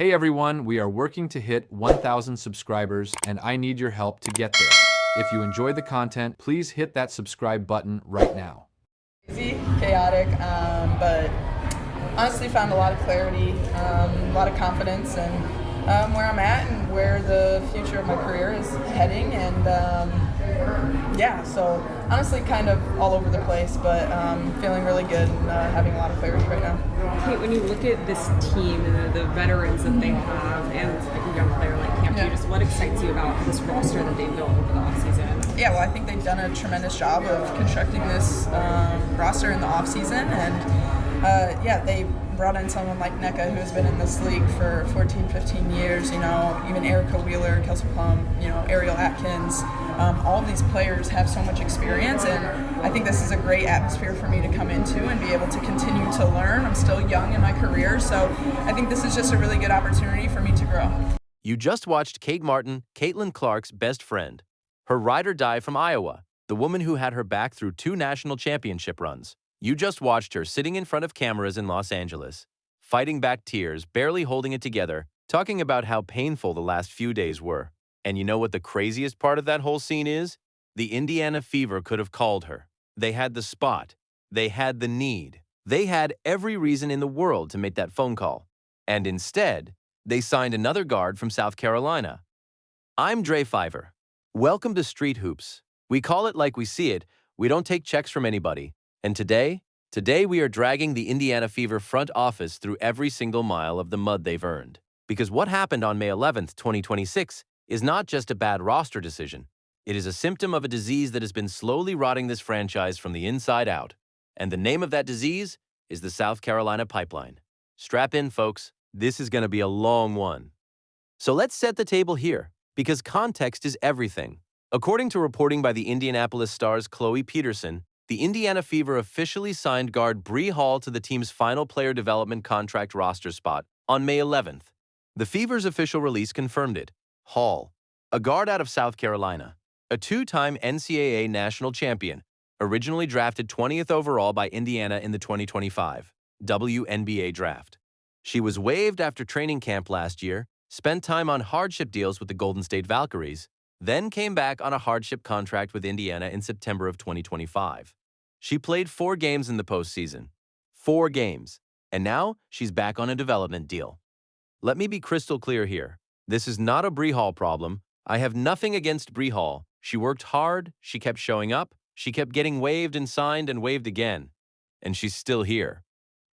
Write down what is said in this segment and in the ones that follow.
Hey everyone, we are working to hit 1,000 subscribers and I need your help to get there. If you enjoy the content, please hit that subscribe button right now. Easy, chaotic, but honestly found a lot of clarity, a lot of confidence in where I'm at and where the future of my career is heading. And yeah, so honestly kind of all over the place, but feeling really good and having a lot of clarity right now. Kate, when you look at this team and the veterans that they have and like a young player like Cam Hughes, what excites you about this roster that they've built over the offseason? Yeah, well, I think they've done a tremendous job of constructing this roster in the offseason, and yeah, they brought in someone like NECA, who's been in this league for 14, 15 years, even Erica Wheeler, Kelsey Plum, Ariel Atkins. All of these players have so much experience, and I think this is a great atmosphere for me to come into and be able to continue to learn. I'm still young in my career, so I think this is just a really good opportunity for me to grow. You just watched Kate Martin, Caitlin Clark's best friend. Her ride or die from Iowa, the woman who had her back through 2 national championship runs. You just watched her sitting in front of cameras in Los Angeles, fighting back tears, barely holding it together, talking about how painful the last few days were. And you know what the craziest part of that whole scene is? The Indiana Fever could have called her. They had the spot. They had the need. They had every reason in the world to make that phone call. And instead, they signed another guard from South Carolina. I'm Dre Fiver. Welcome to Street Hoops. We call it like we see it. We don't take checks from anybody. And today we are dragging the Indiana Fever front office through every single mile of the mud they've earned. Because what happened on May 11th, 2026 is not just a bad roster decision. It is a symptom of a disease that has been slowly rotting this franchise from the inside out. And the name of that disease is the South Carolina Pipeline. Strap in, folks. This is going to be a long one. So let's set the table here, because context is everything. According to reporting by the Indianapolis Star's Chloe Peterson, the Indiana Fever officially signed guard Bree Hall to the team's final player development contract roster spot on May 11th. The Fever's official release confirmed it. Hall, a guard out of South Carolina, a 2-time NCAA national champion, originally drafted 20th overall by Indiana in the 2025 WNBA draft. She was waived after training camp last year, spent time on hardship deals with the Golden State Valkyries, then came back on a hardship contract with Indiana in September of 2025. She played 4 games in the postseason. 4 games. And now she's back on a development deal. Let me be crystal clear here. This is not a Bree Hall problem. I have nothing against Bree Hall. She worked hard, she kept showing up, she kept getting waived and signed and waived again. And she's still here.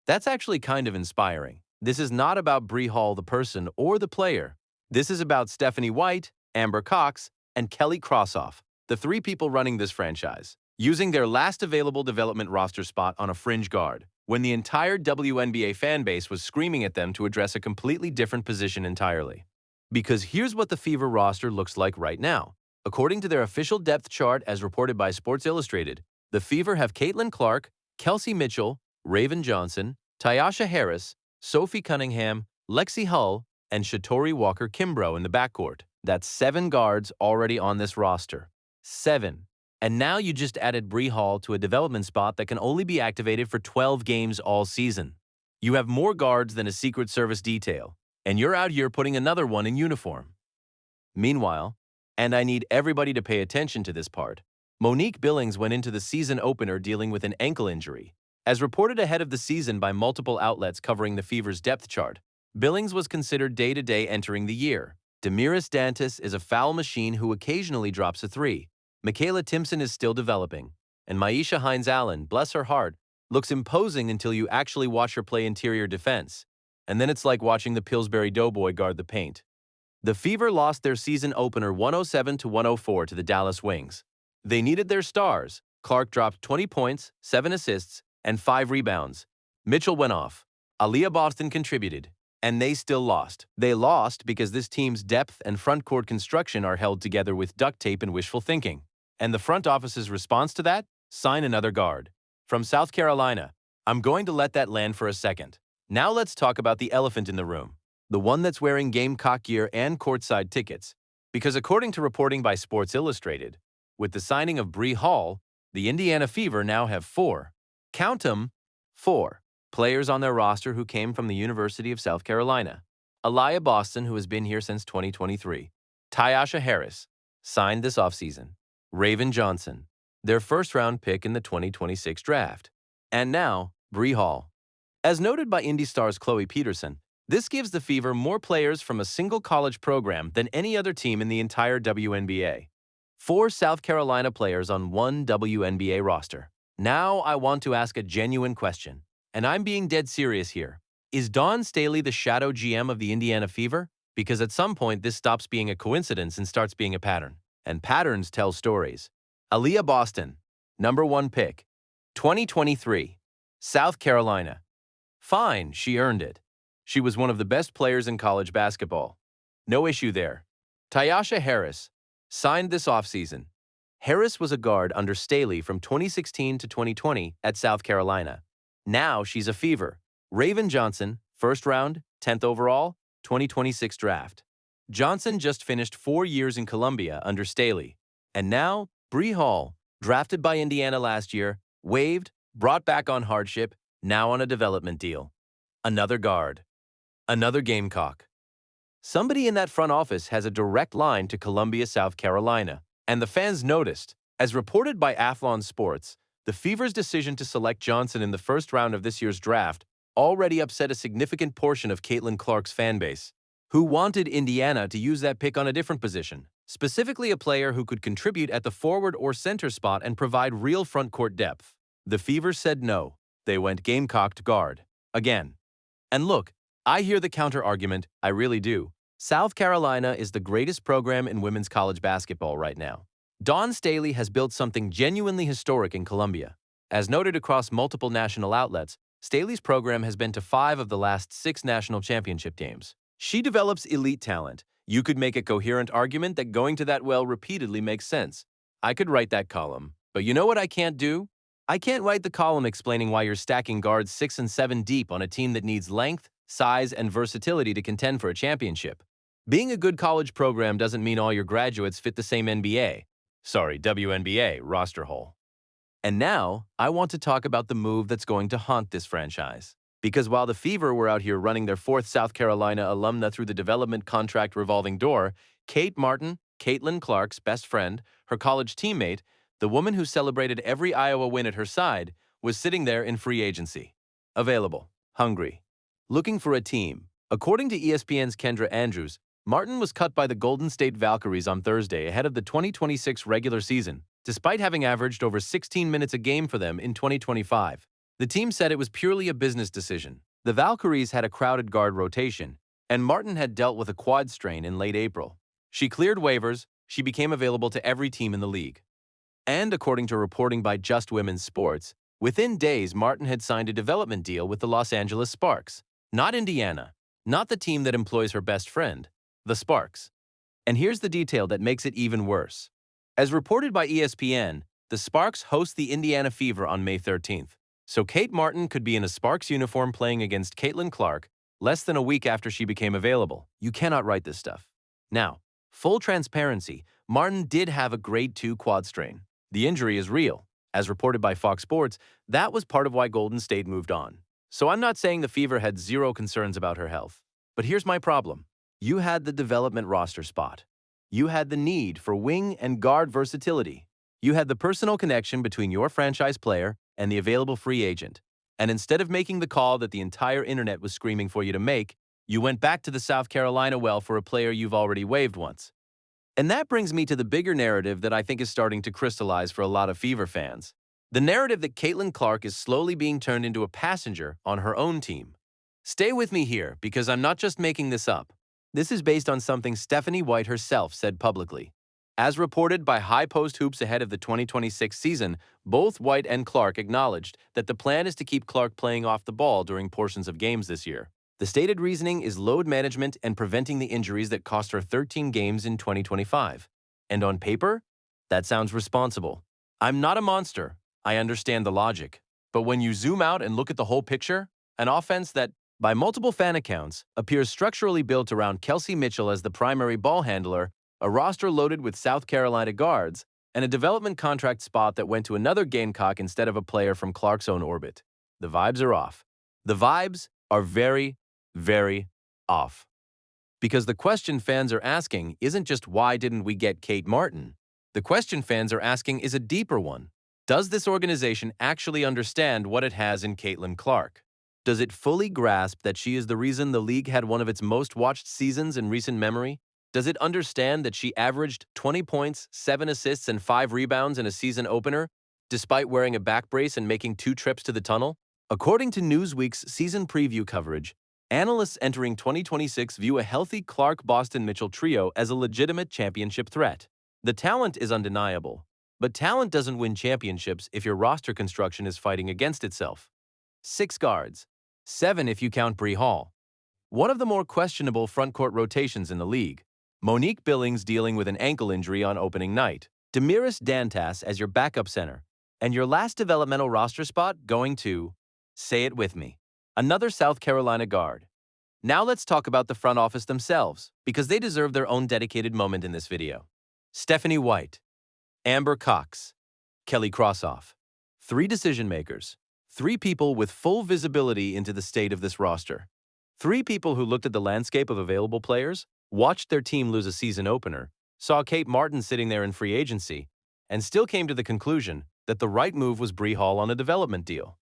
That's actually kind of inspiring. This is not about Bree Hall the person or the player. This is about Stephanie White, Amber Cox, and Kelly Krossoff, the 3 people running this franchise, using their last available development roster spot on a fringe guard, when the entire WNBA fan base was screaming at them to address a completely different position entirely. Because here's what the Fever roster looks like right now. According to their official depth chart as reported by Sports Illustrated, the Fever have Caitlin Clark, Kelsey Mitchell, Raven Johnson, Tyasha Harris, Sophie Cunningham, Lexi Hull, and Shatori Walker-Kimbrough in the backcourt. That's 7 guards already on this roster. 7. And now you just added Bree Hall to a development spot that can only be activated for 12 games all season. You have more guards than a Secret Service detail, and you're out here putting another one in uniform. Meanwhile, and I need everybody to pay attention to this part, Monique Billings went into the season opener dealing with an ankle injury. As reported ahead of the season by multiple outlets covering the Fever's depth chart, Billings was considered day-to-day entering the year. Damiris Dantas is a foul machine who occasionally drops a 3. Michaela Timpson is still developing. And Maisha Hines-Allen, bless her heart, looks imposing until you actually watch her play interior defense. And then it's like watching the Pillsbury Doughboy guard the paint. The Fever lost their season opener 107-104 to the Dallas Wings. They needed their stars. Clark dropped 20 points, 7 assists, and 5 rebounds. Mitchell went off. Aaliyah Boston contributed. And they still lost. They lost because this team's depth and front court construction are held together with duct tape and wishful thinking. And the front office's response to that? Sign another guard. From South Carolina. I'm going to let that land for a second. Now let's talk about the elephant in the room. The one that's wearing Gamecock gear and courtside tickets. Because according to reporting by Sports Illustrated, with the signing of Bree Hall, the Indiana Fever now have 4. Count 'em, 4. Players on their roster who came from the University of South Carolina. Aliyah Boston, who has been here since 2023. Tyasha Harris, signed this offseason. Raven Johnson, their first-round pick in the 2026 draft. And now, Bree Hall. As noted by Indy Star's Chloe Peterson, this gives the Fever more players from a single college program than any other team in the entire WNBA. 4 South Carolina players on one WNBA roster. Now I want to ask a genuine question, and I'm being dead serious here. Is Dawn Staley the shadow GM of the Indiana Fever? Because at some point this stops being a coincidence and starts being a pattern. And patterns tell stories. Aliyah Boston, number 1 pick. 2023. South Carolina. Fine, she earned it. She was one of the best players in college basketball. No issue there. Tyasha Harris, signed this offseason. Harris was a guard under Staley from 2016 to 2020 at South Carolina. Now she's a Fever. Raven Johnson, first round, 10th overall, 2026 draft. Johnson just finished 4 years in Columbia under Staley. And now, Bree Hall, drafted by Indiana last year, waived, brought back on hardship, now on a development deal. Another guard. Another Gamecock. Somebody in that front office has a direct line to Columbia, South Carolina. And the fans noticed. As reported by Athlon Sports, the Fever's decision to select Johnson in the first round of this year's draft already upset a significant portion of Caitlin Clark's fan base, who wanted Indiana to use that pick on a different position, specifically a player who could contribute at the forward or center spot and provide real front court depth. The Fever said no. They went Gamecocked guard. Again. And look, I hear the counter-argument, I really do. South Carolina is the greatest program in women's college basketball right now. Dawn Staley has built something genuinely historic in Columbia. As noted across multiple national outlets, Staley's program has been to 5 of the last 6 national championship games. She develops elite talent. You could make a coherent argument that going to that well repeatedly makes sense. I could write that column. But you know what I can't do? I can't write the column explaining why you're stacking guards 6 and 7 deep on a team that needs length, size, and versatility to contend for a championship. Being a good college program doesn't mean all your graduates fit the same WNBA roster hole. And now, I want to talk about the move that's going to haunt this franchise. Because while the Fever were out here running their 4th South Carolina alumna through the development contract revolving door, Kate Martin, Caitlin Clark's best friend, her college teammate, the woman who celebrated every Iowa win at her side, was sitting there in free agency. Available. Hungry. Looking for a team. According to ESPN's Kendra Andrews, Martin was cut by the Golden State Valkyries on Thursday ahead of the 2026 regular season, despite having averaged over 16 minutes a game for them in 2025. The team said it was purely a business decision. The Valkyries had a crowded guard rotation, and Martin had dealt with a quad strain in late April. She cleared waivers, she became available to every team in the league. And according to reporting by Just Women's Sports, within days Martin had signed a development deal with the Los Angeles Sparks. Not Indiana, not the team that employs her best friend, the Sparks. And here's the detail that makes it even worse. As reported by ESPN, the Sparks host the Indiana Fever on May 13th. So Kate Martin could be in a Sparks uniform playing against Caitlin Clark less than a week after she became available. You cannot write this stuff. Now, full transparency, Martin did have a grade 2 quad strain. The injury is real. As reported by Fox Sports, that was part of why Golden State moved on. So I'm not saying the Fever had zero concerns about her health. But here's my problem. You had the development roster spot. You had the need for wing and guard versatility. You had the personal connection between your franchise player and the available free agent. And instead of making the call that the entire internet was screaming for you to make, you went back to the South Carolina well for a player you've already waived once. And that brings me to the bigger narrative that I think is starting to crystallize for a lot of Fever fans. The narrative that Caitlin Clark is slowly being turned into a passenger on her own team. Stay with me here, because I'm not just making this up. This is based on something Stephanie White herself said publicly. As reported by High Post Hoops ahead of the 2026 season, both White and Clark acknowledged that the plan is to keep Clark playing off the ball during portions of games this year. The stated reasoning is load management and preventing the injuries that cost her 13 games in 2025. And on paper, that sounds responsible. I'm not a monster. I understand the logic. But when you zoom out and look at the whole picture, an offense that, by multiple fan accounts, appears structurally built around Kelsey Mitchell as the primary ball handler, a roster loaded with South Carolina guards, and a development contract spot that went to another Gamecock instead of a player from Clark's own orbit. The vibes are off. The vibes are very, very off. Because the question fans are asking isn't just why didn't we get Kate Martin? The question fans are asking is a deeper one. Does this organization actually understand what it has in Caitlin Clark? Does it fully grasp that she is the reason the league had one of its most watched seasons in recent memory? Does it understand that she averaged 20 points, 7 assists, and 5 rebounds in a season opener, despite wearing a back brace and making 2 trips to the tunnel? According to Newsweek's season preview coverage, analysts entering 2026 view a healthy Clark-Boston-Mitchell trio as a legitimate championship threat. The talent is undeniable, but talent doesn't win championships if your roster construction is fighting against itself. 6 guards, 7 if you count Bree Hall. One of the more questionable frontcourt rotations in the league. Monique Billings dealing with an ankle injury on opening night. Damiris Dantas as your backup center. And your last developmental roster spot going to, say it with me, another South Carolina guard. Now let's talk about the front office themselves, because they deserve their own dedicated moment in this video. Stephanie White, Amber Cox, Kelly Krossoff. 3 decision makers. 3 people with full visibility into the state of this roster. 3 people who looked at the landscape of available players, watched their team lose a season opener, saw Kate Martin sitting there in free agency, and still came to the conclusion that the right move was Bree Hall on a development deal.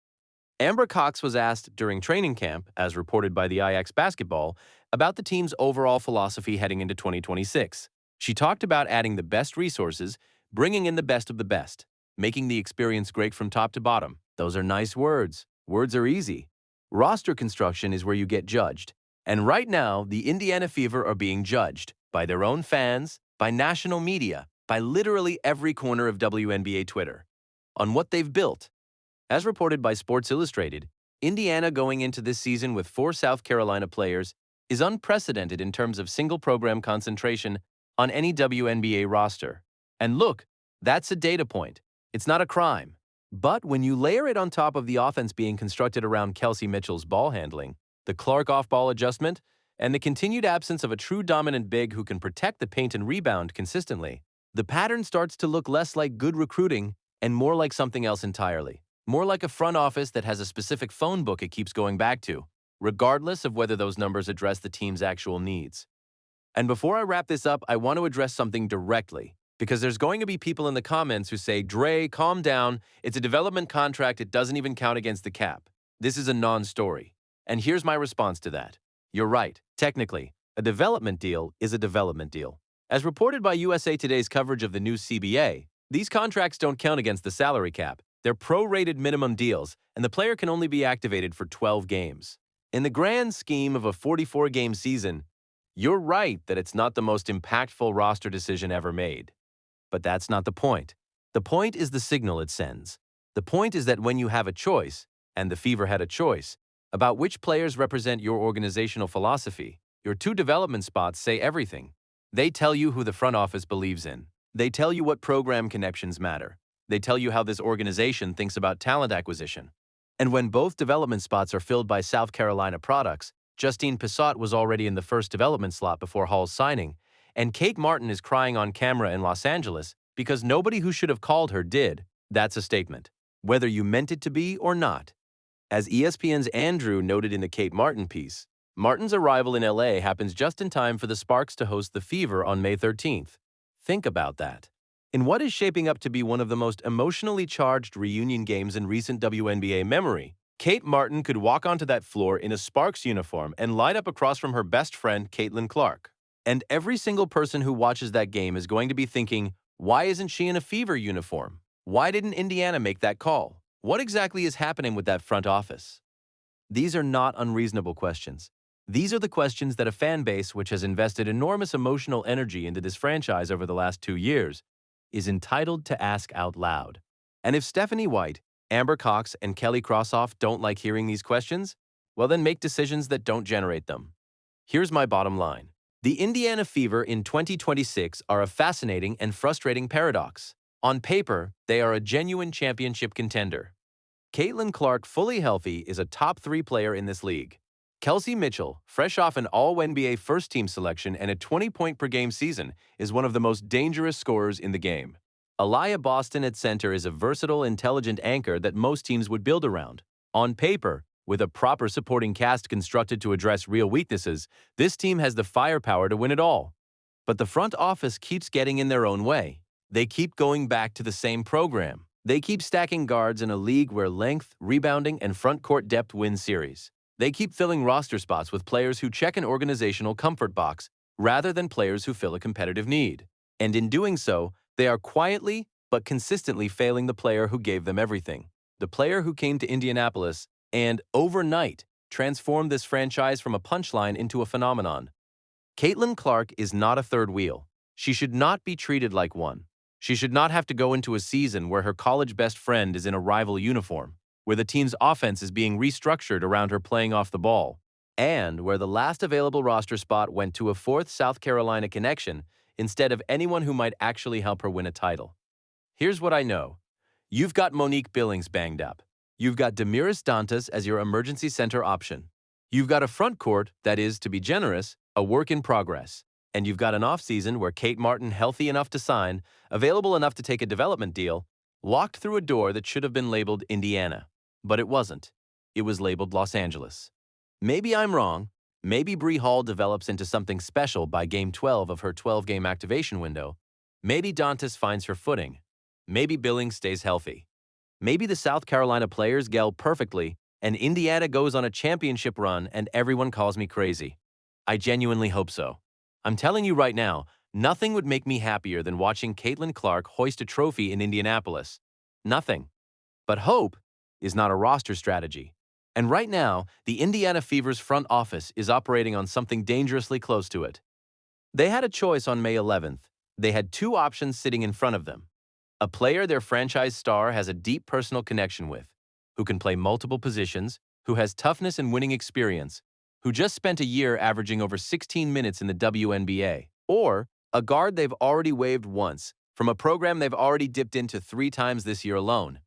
Amber Cox was asked during training camp, as reported by the Ajax Basketball, about the team's overall philosophy heading into 2026. She talked about adding the best resources, bringing in the best of the best, making the experience great from top to bottom. Those are nice words. Words are easy. Roster construction is where you get judged. And right now, the Indiana Fever are being judged by their own fans, by national media, by literally every corner of WNBA Twitter, on what they've built. As reported by Sports Illustrated, Indiana going into this season with 4 South Carolina players is unprecedented in terms of single program concentration on any WNBA roster. And look, that's a data point. It's not a crime. But when you layer it on top of the offense being constructed around Kelsey Mitchell's ball handling, the Clark off-ball adjustment, and the continued absence of a true dominant big who can protect the paint and rebound consistently, the pattern starts to look less like good recruiting and more like something else entirely. More like a front office that has a specific phone book it keeps going back to, regardless of whether those numbers address the team's actual needs. And before I wrap this up, I want to address something directly, because there's going to be people in the comments who say, Dre, calm down, it's a development contract, it doesn't even count against the cap. This is a non-story. And here's my response to that. You're right, technically, a development deal is a development deal. As reported by USA Today's coverage of the new CBA, these contracts don't count against the salary cap. They're pro-rated minimum deals, and the player can only be activated for 12 games. In the grand scheme of a 44-game season, you're right that it's not the most impactful roster decision ever made. But that's not the point. The point is the signal it sends. The point is that when you have a choice, and the Fever had a choice, about which players represent your organizational philosophy, your 2 development spots say everything. They tell you who the front office believes in. They tell you what program connections matter. They tell you how this organization thinks about talent acquisition. And when both development spots are filled by South Carolina products, Justine Pissot was already in the first development slot before Hall's signing, and Kate Martin is crying on camera in Los Angeles because nobody who should have called her did, that's a statement, whether you meant it to be or not. As ESPN's Andrew noted in the Kate Martin piece, Martin's arrival in LA happens just in time for the Sparks to host the Fever on May 13th. Think about that. In what is shaping up to be one of the most emotionally charged reunion games in recent WNBA memory, Kate Martin could walk onto that floor in a Sparks uniform and line up across from her best friend, Caitlin Clark. And every single person who watches that game is going to be thinking, why isn't she in a Fever uniform? Why didn't Indiana make that call? What exactly is happening with that front office? These are not unreasonable questions. These are the questions that a fan base which has invested enormous emotional energy into this franchise over the last 2 years is entitled to ask out loud. And if Stephanie White, Amber Cox, and Kelly Krossoff don't like hearing these questions, well then make decisions that don't generate them. Here's my bottom line. The Indiana Fever in 2026 are a fascinating and frustrating paradox. On paper, they are a genuine championship contender. Caitlin Clark, fully healthy, is a top 3 player in this league. Kelsey Mitchell, fresh off an All-NBA first-team selection and a 20-point-per-game season, is one of the most dangerous scorers in the game. Aliyah Boston at center is a versatile, intelligent anchor that most teams would build around. On paper, With a proper supporting cast constructed to address real weaknesses, this team has the firepower to win it all. But the front office keeps getting in their own way. They keep going back to the same program. They keep stacking guards in a league where length, rebounding, and front court depth win series. They keep filling roster spots with players who check an organizational comfort box rather than players who fill a competitive need. And in doing so, they are quietly but consistently failing the player who gave them everything. The player who came to Indianapolis and, overnight, transformed this franchise from a punchline into a phenomenon. Caitlin Clark is not a third wheel. She should not be treated like one. She should not have to go into a season where her college best friend is in a rival uniform, where the team's offense is being restructured around her playing off the ball, and where the last available roster spot went to a fourth South Carolina connection instead of anyone who might actually help her win a title. Here's what I know. You've got Monique Billings banged up. You've got Damiris Dantas as your emergency center option. You've got a front court that is, to be generous, a work in progress. And you've got an offseason where Kate Martin, healthy enough to sign, available enough to take a development deal, walked through a door that should have been labeled Indiana. But it wasn't. It was labeled Los Angeles. Maybe I'm wrong. Maybe Bree Hall develops into something special by Game 12 of her 12-game activation window. Maybe Dantas finds her footing. Maybe Billings stays healthy. Maybe the South Carolina players gel perfectly, and Indiana goes on a championship run and everyone calls me crazy. I genuinely hope so. I'm telling you right now, nothing would make me happier than watching Caitlin Clark hoist a trophy in Indianapolis. Nothing. But hope is not a roster strategy. And right now, the Indiana Fever's front office is operating on something dangerously close to it. They had a choice on May 11th. They had two options sitting in front of them. A player their franchise star has a deep personal connection with, who can play multiple positions, who has toughness and winning experience, who just spent a year averaging over 16 minutes in the WNBA, or a guard they've already waived once from a program they've already dipped into 3 times this year alone.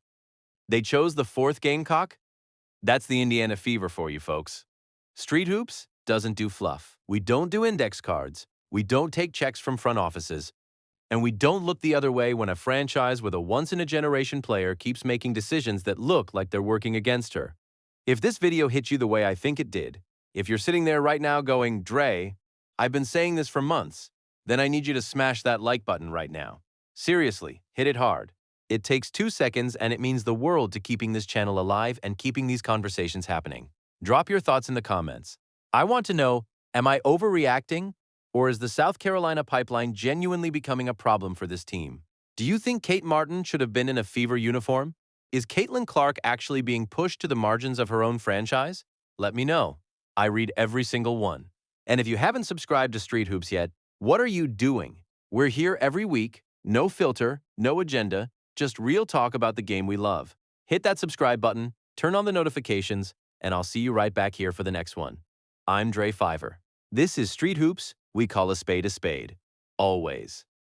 They chose the fourth Gamecock? That's the Indiana Fever for you, folks. Street Hoops doesn't do fluff. We don't do index cards. We don't take checks from front offices. And we don't look the other way when a franchise with a once-in-a-generation player keeps making decisions that look like they're working against her. If this video hit you the way I think it did, if you're sitting there right now going, Dre, I've been saying this for months, then I need you to smash that like button right now. Seriously, hit it hard. It takes 2 seconds and it means the world to keeping this channel alive and keeping these conversations happening. Drop your thoughts in the comments. I want to know, am I overreacting? Or is the South Carolina pipeline genuinely becoming a problem for this team? Do you think Kate Martin should have been in a Fever uniform? Is Caitlin Clark actually being pushed to the margins of her own franchise? Let me know. I read every single one. And if you haven't subscribed to Street Hoops yet, what are you doing? We're here every week, no filter, no agenda, just real talk about the game we love. Hit that subscribe button, turn on the notifications, and I'll see you right back here for the next one. I'm Dre Fiver. This is Street Hoops. We call a spade, always.